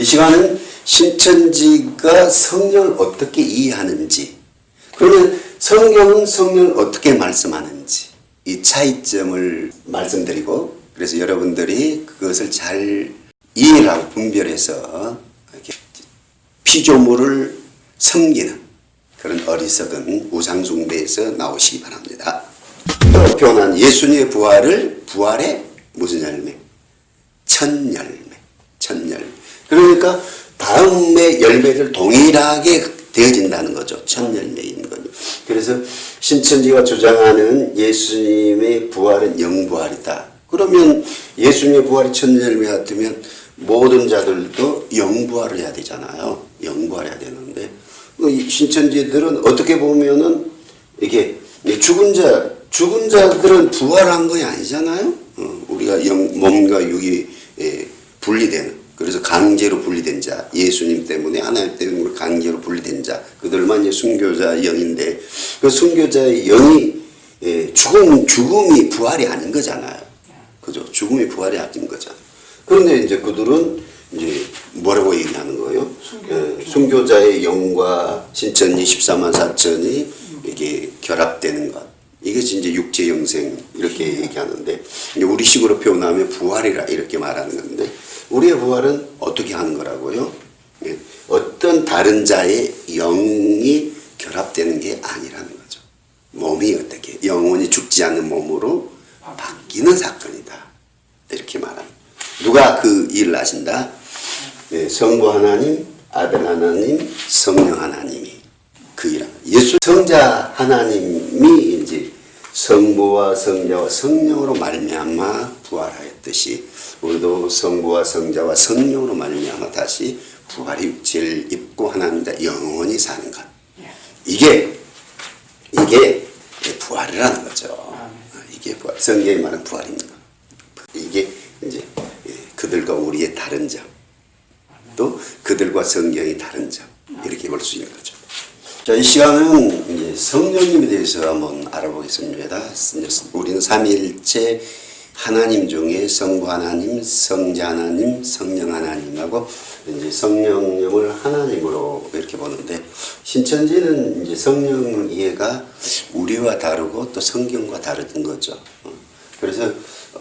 이 시간은 신천지가 성령을 어떻게 이해하는지, 그러면 성경은 성령을 어떻게 말씀하는지 이 차이점을 말씀드리고, 그래서 여러분들이 그것을 잘 이해하고 분별해서 피조물을 섬기는 그런 어리석은 우상숭배에서 나오시기 바랍니다. 또 표현한 예수님의 부활의 무슨 열매? 첫 열매. 그러니까 다음의 열매들 동일하게 되어진다는 거죠. 첫 열매인 거죠. 그래서 신천지가 주장하는 예수님의 부활은 영부활이다. 그러면 예수님의 부활이 첫 열매 같으면 모든 자들도 영부활을 해야 되잖아요. 영부활해야 되는데 신천지들은 어떻게 보면은 이게 죽은 자들은 부활한 것이 아니잖아요. 우리가 몸과 육이 분리되는, 그래서 강제로 분리된 자, 예수님 때문에 하나님 때문에 강제로 분리된 자, 그들만 이제 순교자 영인데, 그 순교자의 영이 죽음이 부활이 아닌 거잖아요. 그죠? 죽음이 부활이 아닌 거잖아요. 그런데 이제 그들은 이제 뭐라고 얘기하는 거예요? 순교자의 영과 신천지 14만 4천이 이게 결합되는 것. 이것이 이제 육체 영생 이렇게 얘기하는데, 우리식으로 표현하면 부활이라 이렇게 말하는 건데, 우리의 부활은 어떻게 하는 거라고요? 어떤 다른 자의 영이 결합되는 게 아니라는 거죠. 몸이 어떻게 영원히 죽지 않는 몸으로 바뀌는 사건이다. 이렇게 말합니다. 누가 그 일을 하신다? 성부 하나님, 아들 하나님, 성령 하나님이 그 일을 합니다. 예수 성자 하나님이 이제 성부와 성자와 성령으로 말미암아 부활하였듯이, 우리도 성부와 성자와 성령으로 말미암아 다시 부활의 육체를 입고 하나님과 영원히 사는 것. 이게 부활이라는 거죠. 이게 부활. 성경이 말하는 부활입니다. 이게 이제 그들과 우리의 다른 점, 또 그들과 성경이 다른 점, 이렇게 볼 수 있는 거죠. 자, 이 시간은 이제 성령님에 대해서 한번 알아보겠습니다. 우리는 삼위일체 하나님 중에 성부 하나님, 성자 하나님, 성령 하나님하고 이제 성령님을 하나님으로 이렇게 보는데, 신천지는 이제 성령 이해가 우리와 다르고 또 성경과 다른 거죠. 그래서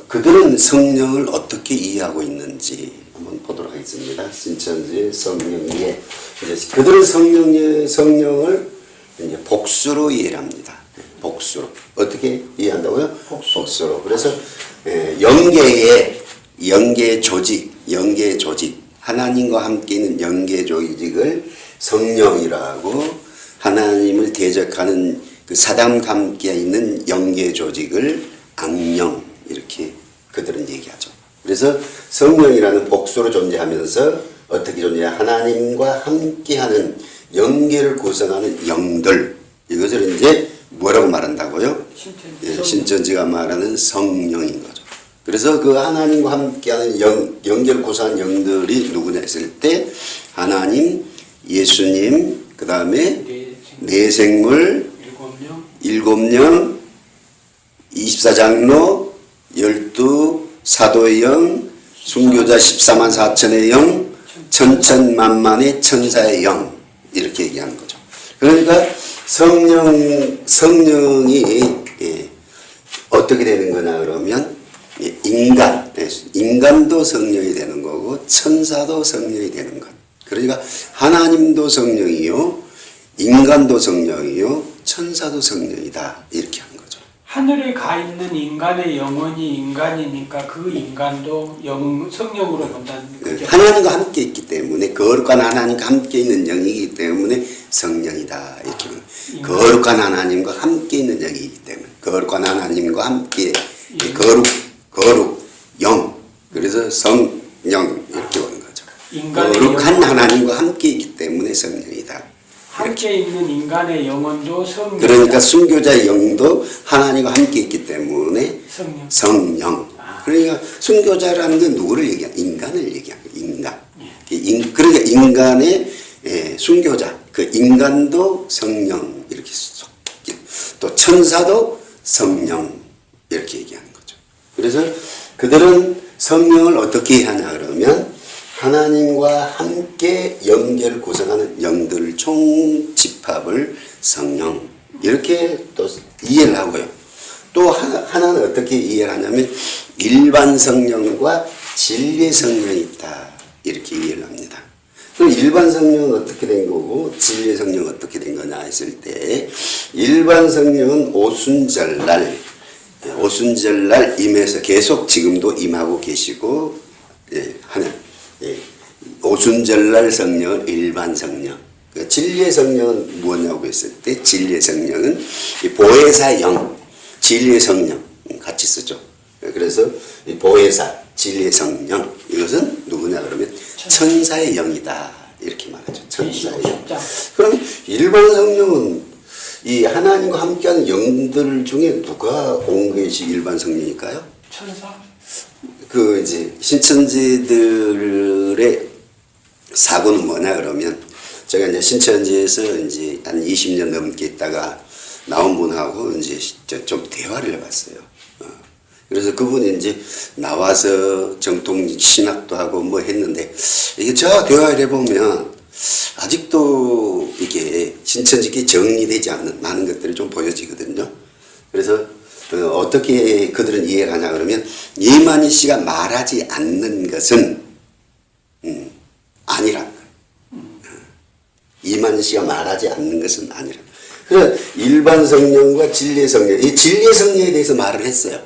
그들은 성령을 어떻게 이해하고 있는지 한번 보도록 하겠습니다. 신천지의 성령 이해. 이제 그들은 성령을 이제 복수로 이해합니다. 복수로. 어떻게 이해한다고요? 복수로. 그래서 영계의 조직, 하나님과 함께 있는 영계 조직을 성령이라고, 하나님을 대적하는 그 사단과 함께 있는 영계 조직을 악령, 이렇게 그들은 얘기하죠. 그래서 성령이라는 복수로 존재하면서 어떻게 존재하냐? 하나님과 함께하는 영계를 구성하는 영들, 이것을 이제 뭐라고 말한다고요? 신천지가 말하는 성령인 거죠. 그래서 그 하나님과 함께하는 영계를 구성하는 영들이 누구냐 했을 때, 하나님, 예수님, 그 다음에 내생물, 7명, 24장로, 12 사도의 영, 순교자 14만 4천의 영, 천천만만의 천사의 영, 이렇게 얘기하는 거죠. 그러니까 성령이 어떻게 되는 거냐 그러면, 인간도 성령이 되는 거고 천사도 성령이 되는 것. 그러니까 하나님도 성령이요, 인간도 성령이요, 천사도 성령이다, 이렇게 하는 거죠. 하늘에 가 있는 인간의 영혼이 인간이니까 그 인간도 성령으로 본다는 거죠. 하나님과 함께 있기 때문에, 거룩한 하나님과 함께 있는 영이기 때문에 성령이다, 이렇게. 거룩한 하나님과 함께 있는 영이기 때문에, 거룩한 하나님과 함께 거룩 영, 그래서 성령, 이렇게 보는 거죠. 거룩한 하나님과 함께 있기 때문에 성령이다. 함께 있는 인간의 영혼도 성령. 그러니까 순교자의 영도 하나님과 함께 있기 때문에 성령. 그러니까 순교자라는 건 누구를 얘기하냐? 인간을 얘기하는 거예요. 인간. 그러니까 인간의 순교자, 그 인간도 성령, 이렇게 또 천사도 성령, 이렇게 얘기하는 거죠. 그래서 그들은 성령을 어떻게 하냐 그러면, 하나님과 함께 영계를 구성하는 영들 총집합을 성령 이렇게 또 이해를 하고요. 또 하나는 어떻게 이해를 하냐면 일반 성령과 진리 성령이 있다 이렇게 이해를 합니다. 그럼 일반 성령은 어떻게 된 거고 진리 성령은 어떻게 된 거냐 했을 때 일반 성령은 오순절날 임해서 계속 지금도 임하고 계시고 하는 오순절날 성령은 일반 성령. 그러니까 진리의 성령은 뭐냐고 했을 때 진리의 성령은 보혜사 영, 진리의 성령 같이 쓰죠. 그래서 보혜사, 진리의 성령 이것은 누구냐 그러면 천사의 영이다 이렇게 말하죠. 천사의 영. 그럼 일반 성령은 이 하나님과 함께하는 영들 중에 누가 온 것이 일반 성령일까요? 천사. 그 이제 신천지들의 사고는 뭐냐 그러면 제가 이제 신천지에서 이제 한 20년 넘게 있다가 나온 분하고 이제 좀 대화를 해봤어요. 그래서 그분이 이제 나와서 정통 신학도 하고 뭐 했는데 이게 제가 대화를 해보면 아직도 이게 신천지에 정리되지 않는 많은 것들이 좀 보여지거든요. 그래서 어떻게 그들은 이해를 하냐 그러면 이만희 씨가 말하지 않는 것은 아니란 거예요. 이만희 씨가 말하지 않는 것은 아니란 거예요. 그래서 일반 성령과 진리의 성령, 이 진리의 성령에 대해서 말을 했어요.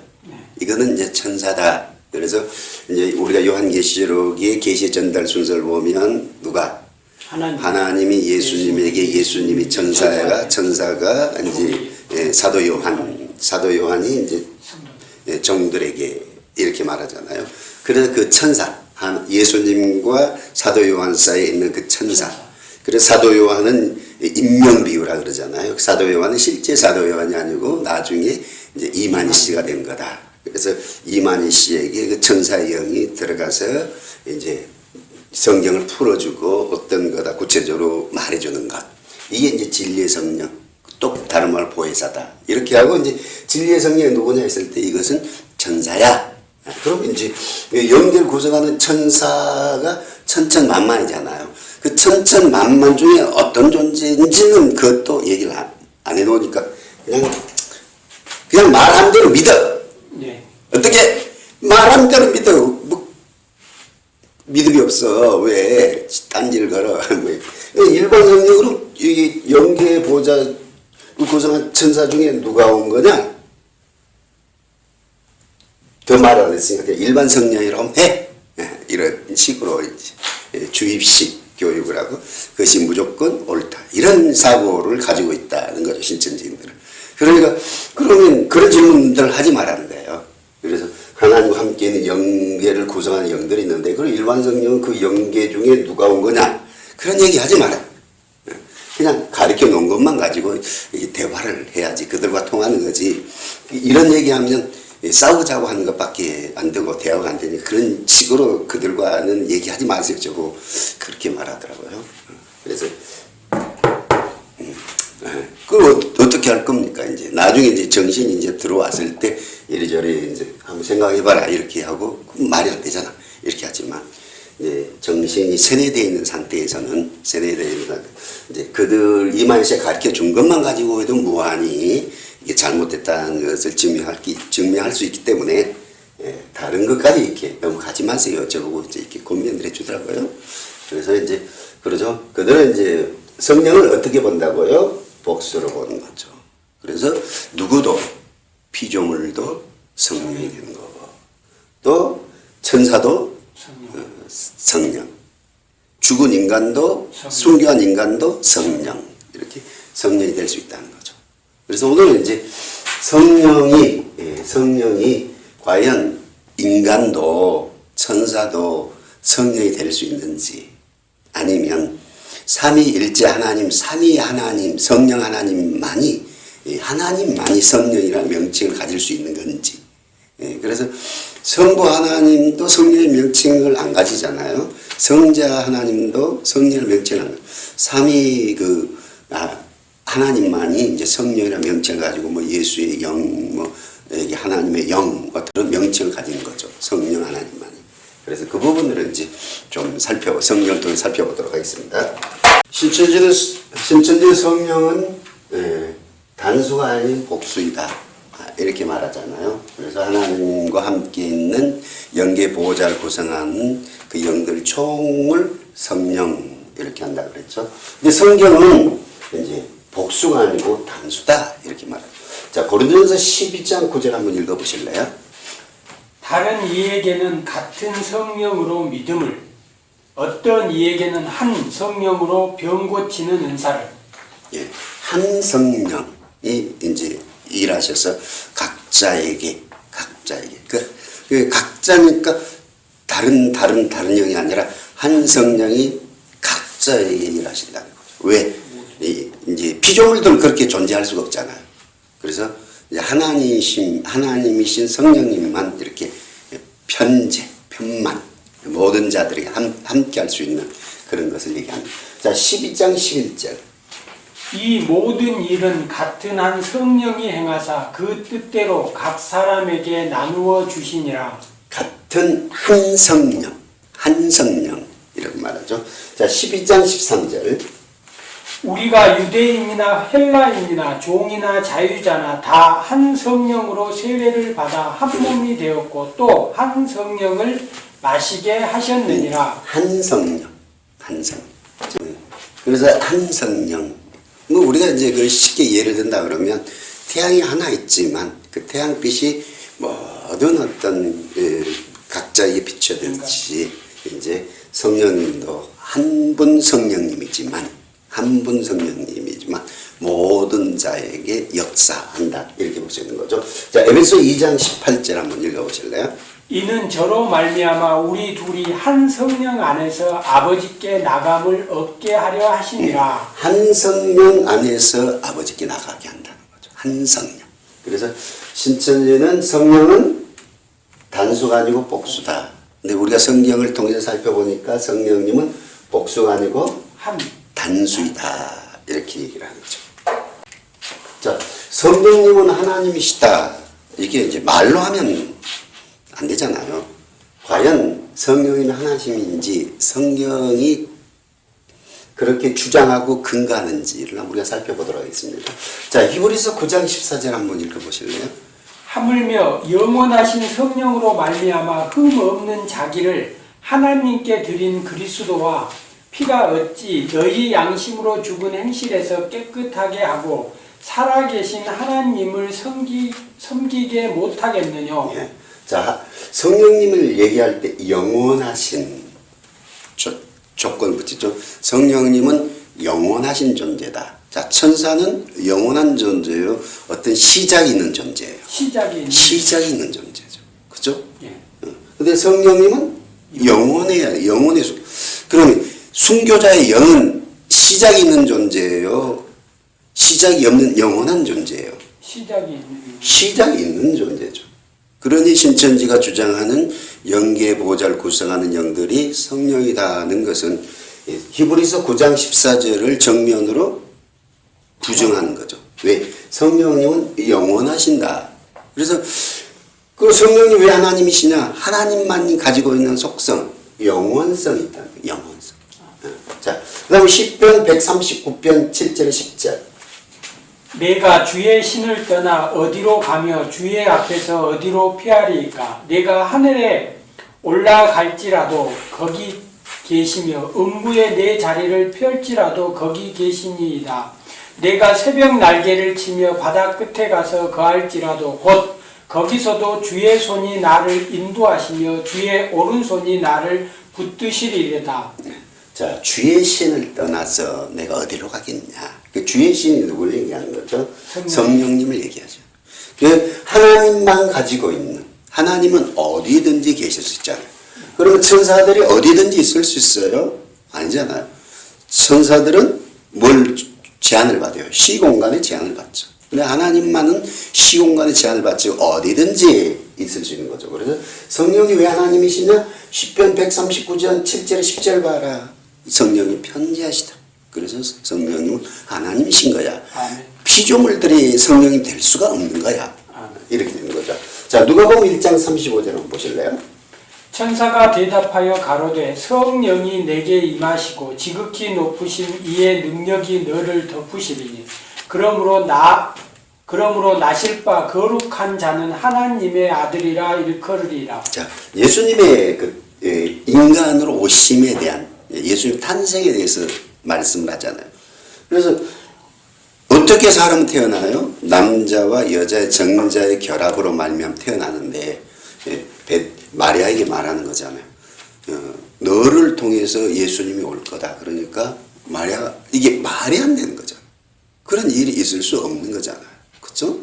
이거는 이제 천사다. 그래서 이제 우리가 요한계시록의 계시 전달 순서를 보면 누가 하나님이 예수님에게 예수님이 천사가 이제 사도 요한이 이제 종들에게 이렇게 말하잖아요. 그래서 그 천사 예수님과 사도 요한 사이에 있는 그 천사. 그래서 사도 요한은 인명 비유라 그러잖아요. 사도 요한은 실제 사도 요한이 아니고 나중에 이제 이만희 씨가 된 거다. 그래서 이만희 씨에게 그 천사의 영이 들어가서 이제 성경을 풀어주고 어떤 거다 구체적으로 말해주는 것. 이게 이제 진리의 성령. 또 다른 말 보혜사다. 이렇게 하고 이제 진리의 성령이 누구냐 했을 때 이것은 천사야. 그러면 이제 영계를 구성하는 천사가 천천만만이잖아요. 그 천천만만 중에 어떤 존재인지는 그것도 얘기를 안 해놓으니까 그냥 말한 대로 믿어. 네. 어떻게 말한 대로 믿어. 뭐 믿음이 없어. 왜 딴지를 걸어. 일반 성령으로 이 영계 보좌 구성한 천사 중에 누가 온 거냐? 더 말 안 했으니까 일반 성령이라고 해. 이런 식으로 주입식 교육을 하고 그것이 무조건 옳다. 이런 사고를 가지고 있다는 거죠. 신천지인들은. 그러니까 그러면 그런 질문들을 하지 말라는 거예요. 그래서 하나님과 함께 있는 영계를 구성하는 영들이 있는데 그럼 일반 성령은 그 영계 중에 누가 온 거냐? 그런 얘기 하지 마라. 그냥 가르쳐 놓은 것만 가지고 대화를 해야지. 그들과 통하는 거지. 이런 얘기하면 싸우자고 하는 것밖에 안 되고 대화가 안 되니 그런 식으로 그들과는 얘기하지 마세요. 저거 그렇게 말하더라고요. 그래서 그걸 어떻게 할 겁니까? 이제 나중에 이제 정신이 이제 들어왔을 때 이리저리 이제 한번 생각해봐라 이렇게 하고 말이 안 되잖아. 이렇게 하지만 이제 정신이 세뇌되어 있는 상태에서는 이제 그들 이만희 씨가 가르쳐 준 것만 가지고 해도 무한히 이게 잘못됐다는 것을 증명할 수 있기 때문에 다른 것까지 이렇게 너무 가지 마세요. 저보고 이제 이렇게 고민을 해주더라고요. 그래서 이제 그러죠. 그들은 이제 성령을 어떻게 본다고요? 복수로 보는 거죠. 그래서 누구도 피조물도 성령이 되는 거고 또 천사도 성령, 죽은 인간도 순교한 인간도 성령 이렇게 성령이 될 수 있다는 거죠. 그래서 오늘은 이제 성령이 과연 인간도 천사도 성령이 될 수 있는지 아니면 삼위일체 하나님, 삼위 하나님, 성령 하나님만이 성령이라는 명칭을 가질 수 있는 건지. 그래서 성부 하나님도 성령의 명칭을 안 가지잖아요. 성자 하나님도 성령의 명칭을 안 가지고 삼위 하나님만이 이제 성령이라는 명칭을 가지고 뭐 예수의 영, 뭐 하나님의 영 어떤 명칭을 가진 거죠. 성령 하나님만이. 그래서 그 부분을 이제 좀 성령을 통해 살펴보도록 하겠습니다. 신천지 성령은 단수가 아닌 복수이다. 이렇게 말하잖아요. 그래서 하나님과 함께 있는 영계 보호자를 구성하는 그 영들 총을 성령 이렇게 한다 그랬죠. 근데 성경은 이제 복수가 아니고 단수다 이렇게 말해요. 자, 고린도전서 12장 9절 한번 읽어보실래요? 다른 이에게는 같은 성령으로 믿음을, 어떤 이에게는 한 성령으로 병 고치는 은사를. 예, 한 성령이 이제 일하셔서 각자에게 그 각자니까 다른 영이 아니라 한 성령이 각자에게 일하신다는 거죠. 왜? 이제 피조물들은 그렇게 존재할 수가 없잖아요. 그래서 이제 하나님이신 성령님만 이렇게 편만 모든 자들에게 함께 할 수 있는 그런 것을 얘기합니다. 자, 12장 11절. 이 모든 일은 같은 한 성령이 행하사 그 뜻대로 각 사람에게 나누어 주시니라. 같은 한 성령 이라고 말하죠. 자, 12장 13절. 우리가 유대인이나 헬라인이나 종이나 자유자나 다 한 성령으로 세례를 받아 한 몸이 되었고 또 한 성령을 마시게 하셨느니라. 한 성령. 그래서 한 성령. 뭐 우리가 이제 그 쉽게 예를 든다 그러면 태양이 하나 있지만 그 태양빛이 모든 어떤 각자에게 비춰듯이 이제 성령님도 한 분 성령님이지만 모든 자에게 역사한다 이렇게 볼 수 있는 거죠. 자, 에베소 2장 18절 한번 읽어보실래요? 이는 저로 말미암아 우리 둘이 한 성령 안에서 아버지께 나감을 얻게 하려 하시니라. 한 성령 안에서 아버지께 나가게 한다는 거죠. 한 성령. 그래서 신천지는 성령은 단수가 아니고 복수다. 근데 우리가 성경을 통해서 살펴보니까 성령님은 복수가 아니고 단수이다. 이렇게 얘기를 하는 거죠. 자, 성령님은 하나님이시다. 이게 이제 말로 하면 안 되잖아요. 과연 성령이 하나님인지 성경이 그렇게 주장하고 근거하는지를 우리가 살펴보도록 하겠습니다. 자, 히브리서 9장 14절 한번 읽어보실래요? 하물며 영원하신 성령으로 말미암아 흠 없는 자기를 하나님께 드린 그리스도와 피가 어찌 너희 양심으로 죽은 행실에서 깨끗하게 하고 살아계신 하나님을 섬기게 못하겠느냐. 예. 자, 성령님을 얘기할 때 영원하신 조건 붙이죠. 성령님은 영원하신 존재다. 자, 천사는 영원한 존재요. 어떤 시작이 있는 존재예요. 시작이 있는 존재죠. 그죠? 예. 근데 성령님은 영원의 그러면 순교자의 영은 시작이 있는 존재예요. 시작이 없는 영원한 존재예요. 시작이 있는 존재죠. 그러니 신천지가 주장하는 영계 보호자를 구성하는 영들이 성령이다는 것은 히브리서 9장 14절을 정면으로 부정하는 거죠. 왜? 성령님은 영원하신다. 그래서 그 성령이 왜 하나님이시냐? 하나님만이 가지고 있는 속성, 영원성이 있다는 거예요. 영원성. 자, 그 다음에 시편 139편 7절 10절. 내가 주의 신을 떠나 어디로 가며 주의 앞에서 어디로 피하리이까? 내가 하늘에 올라갈지라도 거기 계시며 음부에 내 자리를 펼지라도 거기 계시니이다. 내가 새벽 날개를 치며 바다 끝에 가서 거할지라도 곧 거기서도 주의 손이 나를 인도하시며 주의 오른손이 나를 붙드시리이다. 자, 주의 신을 떠나서 내가 어디로 가겠냐? 그 주의 신이 누구를 얘기하는 거죠? 성령님을 얘기하죠. 그 하나님만 가지고 있는, 하나님은 어디든지 계실 수 있잖아요. 그러면 천사들이 어디든지 있을 수 있어요? 아니잖아요. 천사들은 뭘 제한을 받아요? 시공간의 제한을 받죠. 근데 하나님만은 시공간의 제한을 받지 어디든지 있을 수 있는 거죠. 그래서 성령이 왜 하나님이시냐? 시편 139편 7절 10절 봐라. 성령이 편지하시다. 그래서 성령님은 하나님이신 거야. 아멘. 피조물들이 성령이 될 수가 없는 거야. 아멘. 이렇게 되는 거죠. 자, 누가복음 1장 35절 한번 보실래요? 천사가 대답하여 가로되 성령이 내게 임하시고 지극히 높으신 이의 능력이 너를 덮으시리니 그러므로 나실 바 거룩한 자는 하나님의 아들이라 일컬으리라. 자, 예수님의 인간으로 오심에 대한 예수님 탄생에 대해서 말씀을 하잖아요. 그래서 어떻게 사람은 태어나요? 남자와 여자의 정자의 결합으로 말미암아 태어나는데 마리아에게 말하는 거잖아요. 너를 통해서 예수님이 올 거다. 그러니까 마리아가 이게 말이 안 되는 거죠. 그런 일이 있을 수 없는 거잖아요. 그렇죠?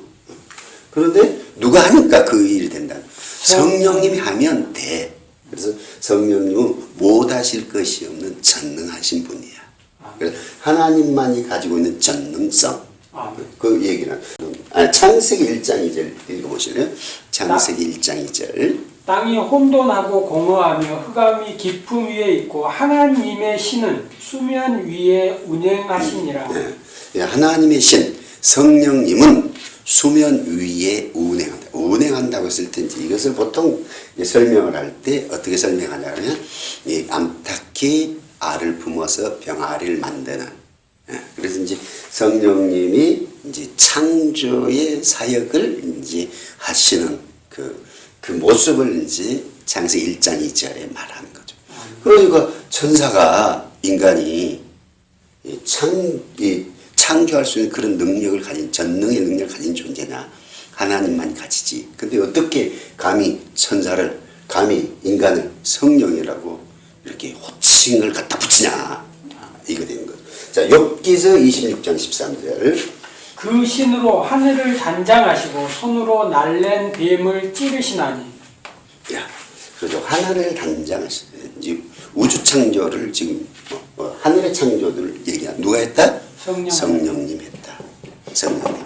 그런데 누가 하니까 그 일이 된다. 성령님이 하면 돼. 그래서 성령님은 못하실 것이 없는 전능하신 분이야. 그래서 하나님만이 가지고 있는 전능성. 그 얘기는 창세기 1장 2절 읽어보실래요? 창세기 1장 2절. 땅이 혼돈하고 공허하며 흑암이 깊음 위에 있고 하나님의 신은 수면 위에 운행하시니라. 네. 하나님의 신 성령님은 수면 위에 운행한다. 운행한다고 했을 때 이것을 보통 설명을 할 때 어떻게 설명하냐면 암탉이 알을 품어서 병아리를 만드는. 그래서 이제 성령님이 이제 창조의 사역을 이제 하시는 그 모습을 이제 창세기 1장 2절에 말하는 거죠. 그러니까 천사가 인간이 창조할 수 있는 그런 능력을 가진 전능의 능력을 가진 존재냐? 하나님만 가지지. 근데 어떻게 감히 천사를 감히 인간을 성령이라고 이렇게 호칭을 갖다 붙이냐? 이거 되는 거죠. 자, 욥기서 26장 13절. 그 신으로 하늘을 단장하시고 손으로 날랜 뱀을 찌르시나니. 야, 그렇죠. 하늘을 단장하시고 우주 창조를 지금 하늘의 창조를 얘기한 누가 했다? 성령님 했다. 성령님.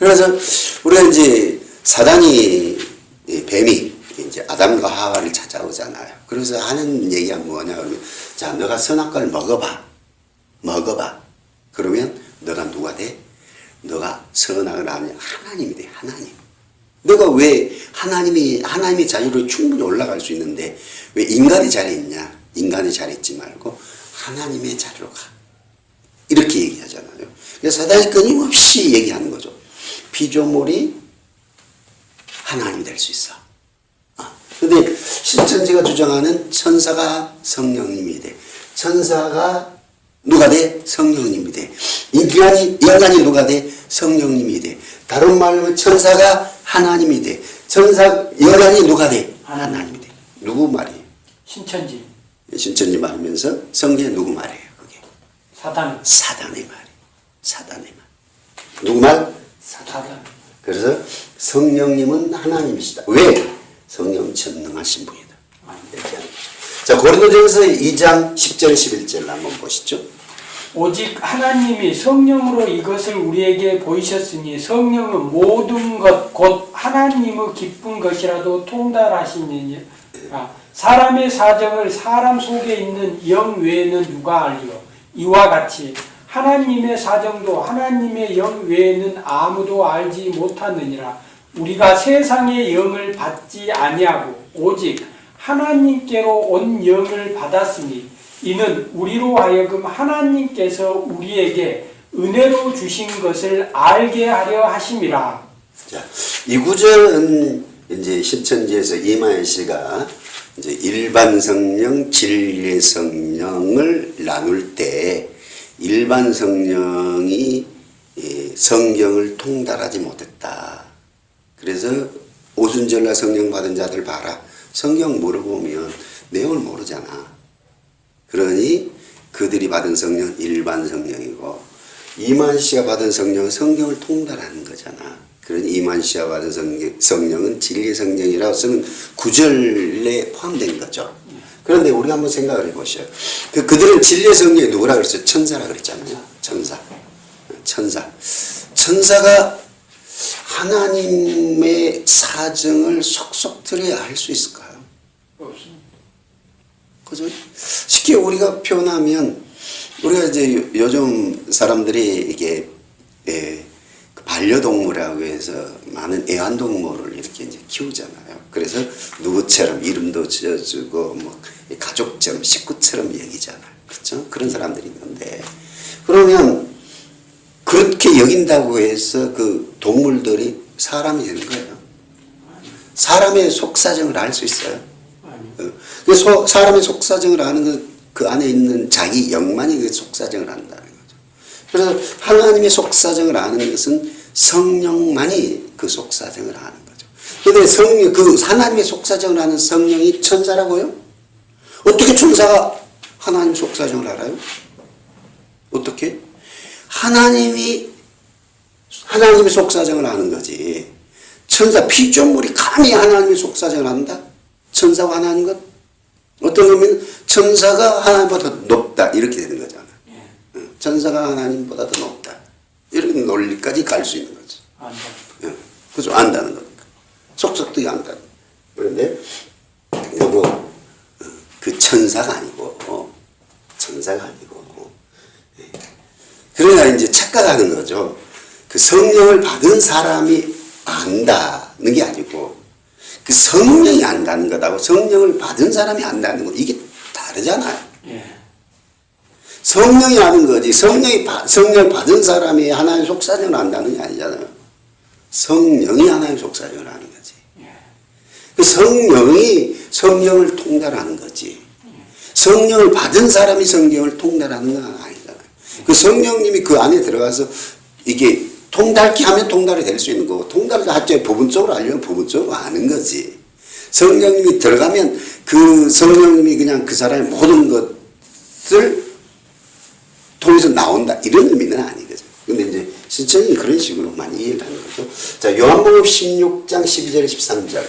그래서 우리가 이제 사단이 뱀이 이제 아담과 하와를 찾아오잖아요. 그래서 하는 얘기가 뭐냐 그러면 자, 너가 선악과를 먹어봐. 그러면 너가 누가 돼? 너가 선악을 아냐? 하나님이 돼. 하나님. 너가 왜 하나님의 자유로 충분히 올라갈 수 있는데 왜 인간의 자리에 있냐? 인간의 자리에 있지 말고 하나님의 자리로 가. 이렇게 얘기하잖아요. 그래서 사단이 끊임없이 얘기하는 거죠. 피조물이 하나님이 될 수 있어. 근데 신천지가 주장하는 천사가 성령님이 돼. 천사가 누가 돼? 성령님이 돼. 인간이 누가 돼? 성령님이 돼. 다른 말로 천사가 하나님이 돼. 인간이 누가 돼? 하나님이 돼. 누구 말이에요? 신천지. 신천지 말하면서 성경에 누구 말이에요? 그게 사단의 말이에요. 사단의 말. 누구 말? 사단. 그래서 성령님은 하나님이시다. 왜? 성령은 전능하신 분이다. 이렇게 하는 거죠. 자, 고린도전서 2장 10절 11절 한번 보시죠. 오직 하나님이 성령으로 이것을 우리에게 보이셨으니 성령은 모든 것 곧 하나님의 기쁜 것이라도 통달하시니라. 사람의 사정을 사람 속에 있는 영 외에는 누가 알리요? 이와 같이 하나님의 사정도 하나님의 영 외에는 아무도 알지 못하느니라. 우리가 세상의 영을 받지 아니하고 오직 하나님께로 온 영을 받았으니 이는 우리로 하여금 하나님께서 우리에게 은혜로 주신 것을 알게 하려 하심이라. 자, 이 구절은 이제 신천지에서 이마연 씨가 이제 일반 성령, 진리 성령을 나눌 때 일반 성령이 성경을 통달하지 못했다. 그래서 오순절날 성령 받은 자들 봐라. 성경 물어보면 내용을 모르잖아. 그러니 그들이 받은 성령은 일반 성령이고 이만 씨가 받은 성령은 성경을 통달하는 거잖아. 그러니 이만 씨가 받은 성령은 진리 성령이라고 쓰는 구절에 포함된 거죠. 그런데 우리가 한번 생각을 해보셔요. 그들은 진리 성령이 누구라 그랬어요? 천사라 그랬잖아요. 천사가 하나님의 사정을 속속들이 알 수 있을까요? 없습니다. 그죠? 쉽게 우리가 표현하면 우리가 이제 요즘 사람들이 이게 반려동물이라고 해서 많은 애완동물을 이렇게 이제 키우잖아요. 그래서 누구처럼 이름도 지어주고 뭐 가족처럼 식구처럼 여기잖아요. 그렇죠? 그런 사람들이 있는데 그러면 그렇게 여긴다고 해서 그 동물들이 사람이 되는 거예요. 사람의 속사정을 알 수 있어요. 그래서 사람의 속사정을 아는 건 그 안에 있는 자기 영만이 그 속사정을 안다는 거죠. 그래서 하나님의 속사정을 아는 것은 성령만이 그 속사정을 아는 거죠. 그런데 성령, 그 하나님의 속사정을 아는 성령이 천사라고요? 어떻게 천사가 하나님 속사정을 알아요? 어떻게? 하나님의 속사정을 아는 거지. 천사 피조물이 감히 하나님의 속사정을 안다? 천사와 하나님 것? 어떤 의미는 천사가 하나님보다 더 높다 이렇게 되는 거잖아. 천사가 하나님보다 더 높다 이런 논리까지 갈 수 있는 거죠. 그죠? 안다는 거니까. 속속들이 안다. 그런데 요거 그 천사가 아니고 그러나 이제 착각하는 거죠. 그 성령을 받은 사람이 안다는 게 아니고 그 성령이 안다는 것하고 성령을 받은 사람이 안다는 거 이게 다르잖아요. 성령이 아는 거지 성령을 받은 사람이 하나님의 속사정을 안다는 게 아니잖아요. 성령이 하나님의 속사정을 아는 거지. 그 성령이 성령을 통달하는 거지. 성령을 받은 사람이 성령을 통달하는 건 아니잖아요. 그 성령님이 그 안에 들어가서 이게 통달케 하면 통달이 될 수 있는 거고 통달을 하죠. 부분적으로 알려면 부분적으로 아는 거지. 성령님이 들어가면 그 성령님이 그냥 그 사람의 모든 것을 통해서 나온다 이런 의미는 아니거든. 근데 이제 신천이 그런 식으로 많이 이해를 하는 거죠. 자, 요한복음 16장 12절 13절.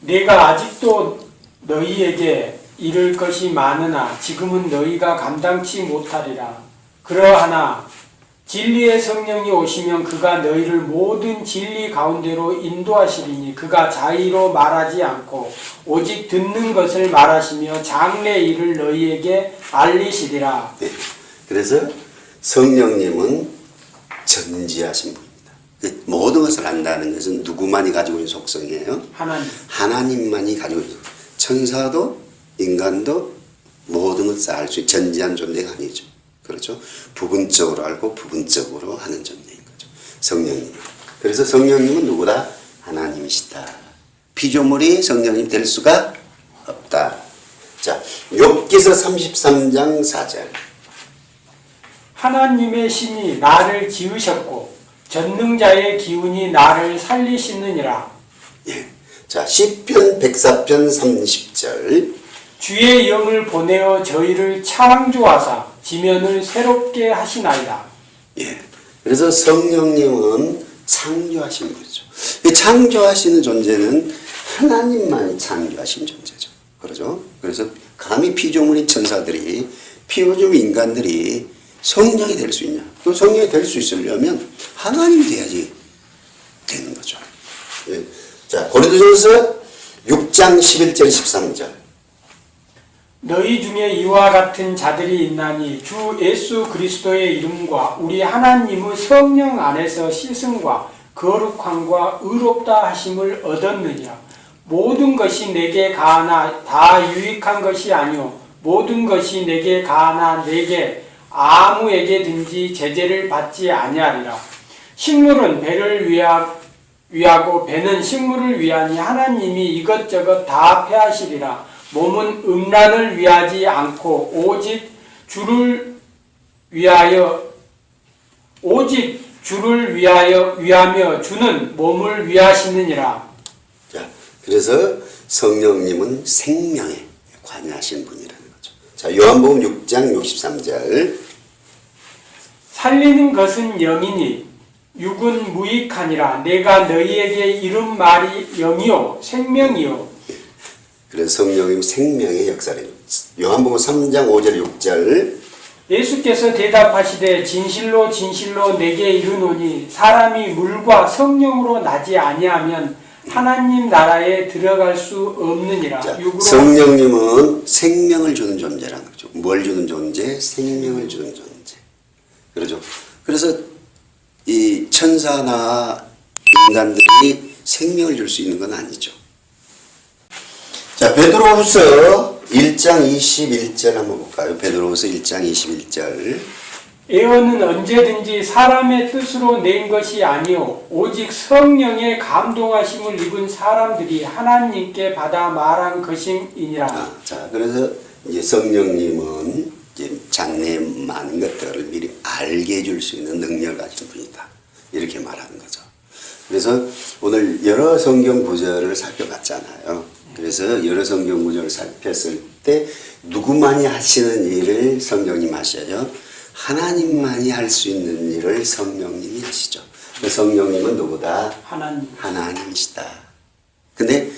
내가 아직도 너희에게 이를 것이 많으나 지금은 너희가 감당치 못하리라. 그러하나 진리의 성령이 오시면 그가 너희를 모든 진리 가운데로 인도하시리니 그가 자의로 말하지 않고 오직 듣는 것을 말하시며 장래 일을 너희에게 알리시리라. 네. 그래서 성령님은 전지하신 분입니다. 그 모든 것을 안다는 것은 누구만이 가지고 있는 속성이에요? 하나님만이 가지고 있는 속성. 천사도 인간도 모든 것을 알 수 있는 전지한 존재가 아니죠. 그렇죠? 부분적으로 알고 부분적으로 하는 존재인 거죠. 성령님. 그래서 성령님은 누구다? 하나님이시다. 피조물이 성령님 될 수가 없다. 자, 욥기서 33장 4절. 하나님의 신이 나를 지으셨고 전능자의 기운이 나를 살리시느니라. 예. 자, 시편 104편 30절. 주의 영을 보내어 저희를 창조하사 지면을 새롭게 하시나이다. 예. 그래서 성령님은 창조하신 거죠. 이 창조하시는 존재는 하나님만이 창조하신 존재죠. 그렇죠? 그래서 감히 피조물인 천사들이 피조물 인간들이 성령이 될 수 있냐? 또 성령이 될 수 있으려면 하나님이 돼야지 되는 거죠. 예. 자, 고린도전서 6장 11절 13절. 너희 중에 이와 같은 자들이 있나니 주 예수 그리스도의 이름과 우리 하나님의 성령 안에서 씻음과 거룩함과 의롭다 하심을 얻었느니라. 모든 것이 내게 가하나 다 유익한 것이 아니요 모든 것이 내게 가하나 내게 아무에게든지 제재를 받지 아니하리라. 식물은 배를 위하고 배는 식물을 위하니 하나님이 이것저것 다 폐하시리라. 몸은 음란을 위하지 않고 오직 주를 위하며 주는 몸을 위하시느니라. 자, 그래서 성령님은 생명에 관여하신 분이라는 거죠. 자, 요한복음 6장 63절. 살리는 것은 영이니 육은 무익하니라. 내가 너희에게 이른 말이 영이요 생명이요. 그래서 성령님 생명의 역사를 요한복음 3장 5절 6절. 예수께서 대답하시되 진실로 진실로 내게 이르노니 사람이 물과 성령으로 나지 아니하면 하나님 나라에 들어갈 수 없느니라. 자, 성령님은 생명을 주는 존재라는 거죠. 뭘 주는 존재? 생명을 주는 존재. 그렇죠. 그래서 이 천사나 인간들이 생명을 줄 수 있는 건 아니죠. 자, 베드로후서 1장 21절 한번 볼까요? 베드로후서 1장 21절. 예언은 언제든지 사람의 뜻으로 낸 것이 아니요 오직 성령의 감동하심을 입은 사람들이 하나님께 받아 말한 것임이니라. 자, 그래서 이제 성령님은 이제 장래의 많은 것들을 미리 알게 해줄 수 있는 능력을 가진 분이다. 이렇게 말하는 거죠. 그래서 오늘 여러 성경 구절을 살펴봤잖아요. 그래서 여러 성경 구절을 살폈을 때 누구만이 하시는 일을 성령님 하셔요? 하나님만이 할 수 있는 일을 성령님이 하시죠. 그 성령님은 누구다? 하나님이시다. 근데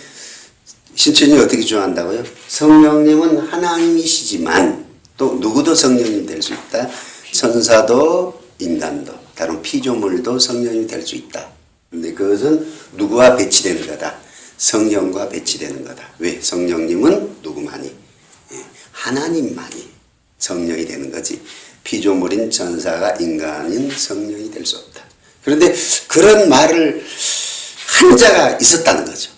신천이 어떻게 주장한다고요? 성령님은 하나님이시지만 또 누구도 성령님 될 수 있다. 천사도 인간도 다른 피조물도 성령님이 될 수 있다. 근데 그것은 누구와 배치되는 거다? 성령과 배치되는 거다. 왜? 성령님은 누구만이? 하나님만이 성령이 되는 거지. 피조물인 천사가 인간인 성령이 될 수 없다. 그런데 그런 말을 한 자가 있었다는 거죠.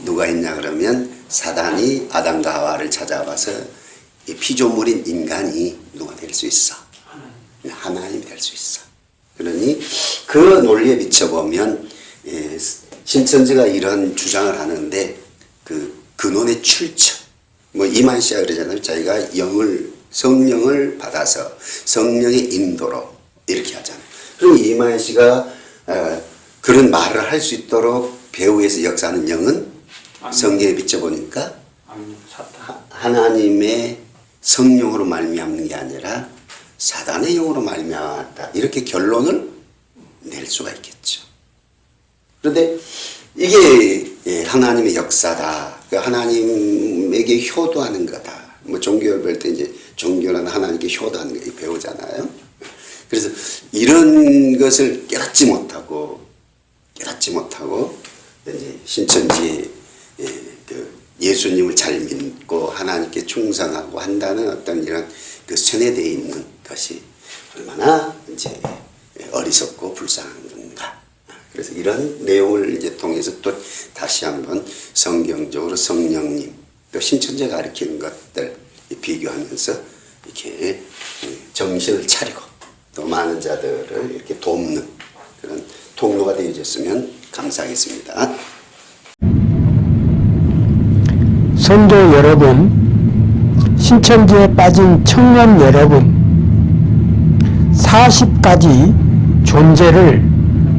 누가 있냐 그러면 사단이 아담과 하와를 찾아와서 이 피조물인 인간이 누가 될 수 있어? 하나님이 될 수 있어. 그러니 그 논리에 비춰보면 신천지가 이런 주장을 하는데 그 근원의 출처 뭐 이만 씨가 그러잖아요. 자기가 성령을 받아서 성령의 인도로 이렇게 하잖아요. 그럼 이만 씨가 그런 말을 할 수 있도록 배후에서 역사하는 영은 성경에 비춰보니까 하나님의 성령으로 말미암는 게 아니라 사단의 영으로 말미암았다. 이렇게 결론을 낼 수가 있겠죠. 그런데 이게 하나님의 역사다. 하나님에게 효도하는 거다. 뭐 종교를 볼 때 이제 종교는 하나님께 효도하는 거 배우잖아요. 그래서 이런 것을 깨닫지 못하고 이제 신천지 예수님을 잘 믿고 하나님께 충성하고 한다는 어떤 이런 그 선에되어 있는 것이 얼마나 이제 어리석고 불쌍한 건가. 그래서 이런 내용을 이제 통해서 또 다시 한번 성경적으로 성령님 또 신천지가 가르치는 것들 비교하면서 이렇게 정신을 차리고 또 많은 자들을 이렇게 돕는 그런 통로가 되어졌으면 감사하겠습니다. 성도 여러분, 신천지에 빠진 청년 여러분, 40가지 존재를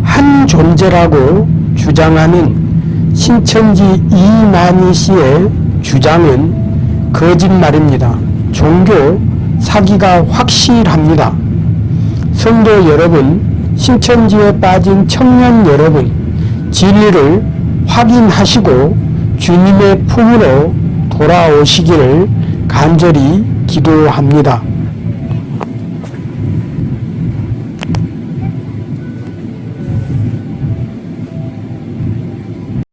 한 존재라고 주장하는 신천지 이만희 씨의 주장은 거짓말입니다. 종교 사기가 확실합니다. 성도 여러분, 신천지에 빠진 청년 여러분, 진리를 확인하시고 주님의 품으로 돌아오시기를 간절히 기도합니다.